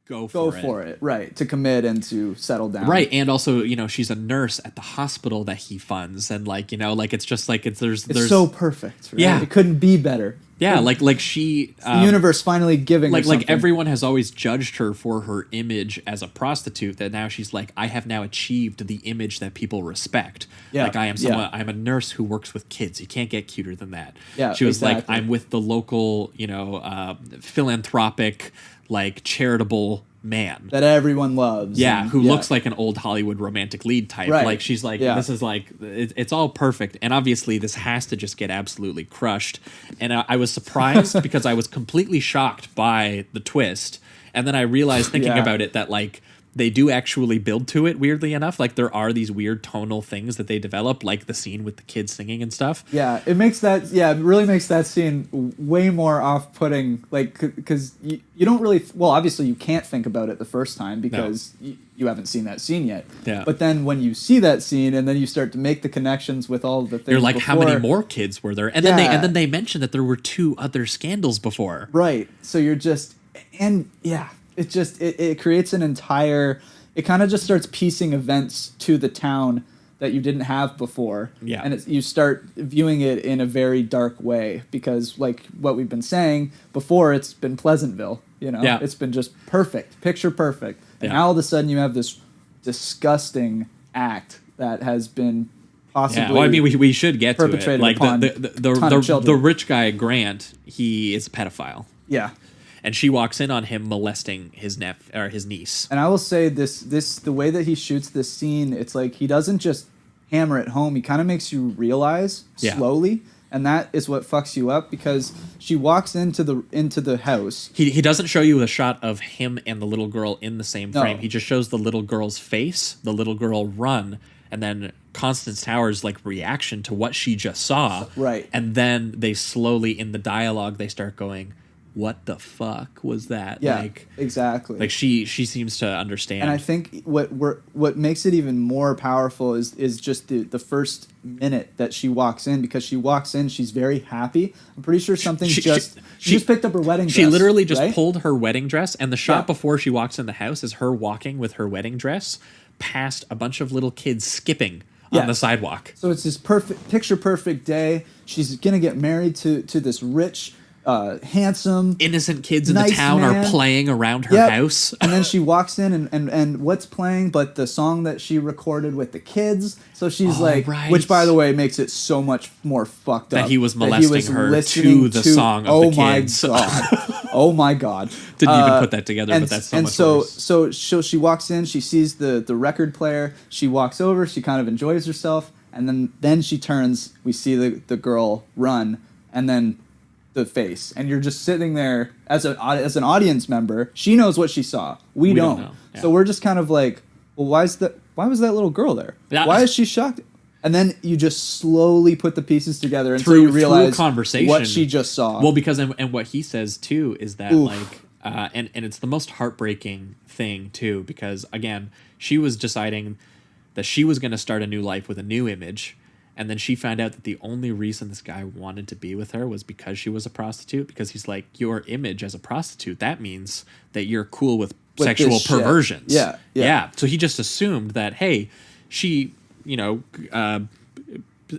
go go for it. for it, right? To commit and to settle down, Right, and also, she's a nurse at the hospital that he funds, and like, like it's just like there's so perfect. Right? Yeah. It couldn't be better. yeah, like she The universe finally giving her something. like everyone has always judged her for her image as a prostitute, that now she's like, I have now achieved the image that people respect. Yeah, Like I am yeah. someone, I'm a nurse who works with kids. You can't get cuter than that. Yeah, she was like, exactly. I'm with the local, philanthropic, like charitable man. that everyone loves. Yeah, and- who looks like an old Hollywood romantic lead type. Right. Like she's like, Yeah. this is like, it's all perfect. And obviously this has to just get absolutely crushed. And I was surprised because I was completely shocked by the twist. And then I realized thinking Yeah. about it that like they do actually build to it, weirdly enough. Like there are these weird tonal things that they develop, like the scene with the kids singing and stuff. Yeah, it makes that. Yeah, it really makes that scene way more off-putting. Like, because you don't really. Well, obviously you can't think about it the first time because you haven't seen that scene yet. Yeah. But then when you see that scene and then you start to make the connections with all the things, You're like, how many before- more kids were there? And Yeah. then they mentioned that there were 2 other scandals before. Right. So you're just, and yeah, it creates an entire. It kind of just starts piecing events to the town that you didn't have before. Yeah. And you start viewing it in a very dark way because, like what we've been saying before, it's been Pleasantville. Yeah. It's been just perfect, picture perfect. And Yeah. now all of a sudden you have this disgusting act that has been possibly. Yeah, well, I mean, we should get to it. perpetrated Like upon ton of the children. rich guy Grant, he is a pedophile, Yeah. and she walks in on him molesting his his niece. And I will say this the way that he shoots this scene, it's like he doesn't just hammer it home. He kind of makes you realize Yeah. slowly, and that is what fucks you up because she walks into the house. He doesn't show you a shot of him and the little girl in the same No. frame. He just shows the little girl's face, the little girl run, and then Constance Towers' like reaction to what she just saw. Right. And then they slowly in the dialogue they start going, "What the fuck was that?" Yeah, Like exactly. Like she seems to understand. And I think what makes it even more powerful is just the first minute that she walks in, because she walks in, she's very happy. I'm pretty sure something's she just picked up her wedding dress. She literally just right? pulled her wedding dress, and the shot Yeah. before she walks in the house is her walking with her wedding dress past a bunch of little kids skipping Yeah. on the sidewalk. So it's this picture perfect day. She's gonna get married to this rich, handsome, Innocent kids in the nice town man. are playing around her Yep. house. And then she walks in and what's playing but the song that she recorded with the kids. So she's Oh, like, right. which by the way makes it so much more fucked up. That he was molesting her listening to the song of the kids. Oh my god. Oh my god. Didn't even put that together, and, but that's so and much so, worse. so she walks in, she sees the record player, she walks over, she kind of enjoys herself, and then she turns, we see the girl run, and then the face, and you're just sitting there as an audience member. She knows what she saw. We don't. know. Yeah. So we're just kind of like, well, why was that little girl there? Yeah. Why is she shocked? And then you just slowly put the pieces together until Through you realize conversation. what she just saw. Well, because and what he says too is that Oof. like and it's the most heartbreaking thing too, because again, she was deciding that she was going to start a new life with a new image, and then she found out that the only reason this guy wanted to be with her was because she was a prostitute, because he's like, your image as a prostitute, that means that you're cool with sexual this shit. perversions. Yeah. So he just assumed that, hey, she,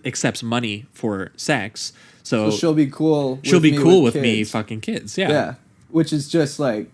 accepts money for sex, so she'll be cool. she'll be cool with me kids. fucking kids. Yeah, which is just like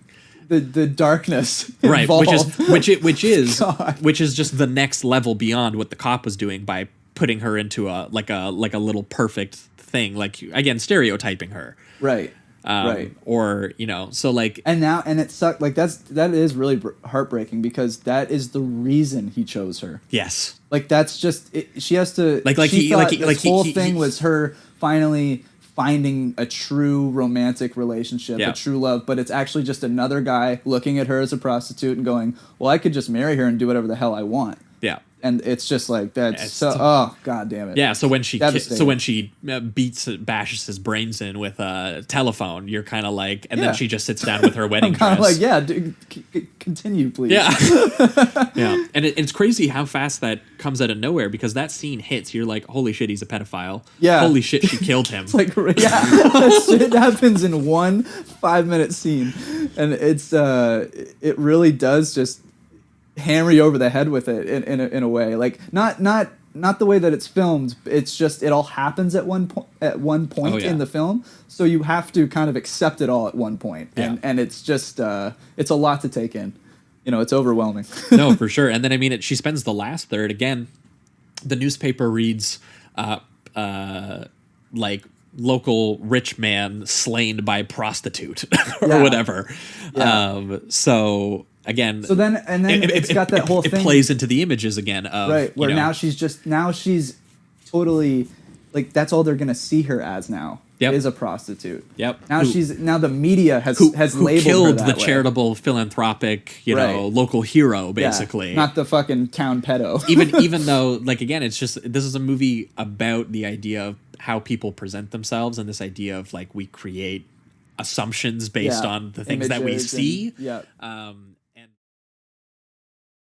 the darkness Right, involved. which is God. which is just the next level beyond what the cop was doing by putting her into a little perfect thing, like again stereotyping her, right. Right. or so like And it sucked. Like that is really heartbreaking because that is the reason he chose her. yes, Like that's just it, she has to This whole thing was her finally finding a true romantic relationship, Yeah. a true love, but it's actually just another guy looking at her as a prostitute and going, well, I could just marry her and do whatever the hell I want. yeah. And it's just like that's It's oh god damn it. Yeah, so when she Devastating. bashes his brains in with a telephone, you're kind of like, and Yeah. then she just sits down with her wedding I'm kind dress. of like, yeah, dude, continue, please. Yeah. Yeah. And it's crazy how fast that comes out of nowhere, because that scene hits. You're like, holy shit, he's a pedophile. Yeah. Holy shit, she killed him. It's like, yeah, that shit happens in one 5-minute scene, and it really does just hammer you over the head with it in a way, like not the way that it's filmed. It's just it all happens at one point Oh, yeah. in the film, so you have to kind of accept it all at one point, Yeah. and it's just it's a lot to take in. It's overwhelming. No, for sure. And then I mean, she spends the last third again. The newspaper reads, like local rich man slain by prostitute or Yeah. whatever. Yeah. So again, So then it's got that whole thing. It plays into the images again of Right, where you know, now she's totally like that's all they're gonna see her as now. Yep. Is a prostitute. Yep. Now the media has who labeled killed her the that way. charitable philanthropic Right. local hero Yeah, basically. not the fucking town pedo. even though, like, again, it's just, this is a movie about the idea of how people present themselves, and this idea of like we create assumptions based Yeah. on the things that we Images see. yeah.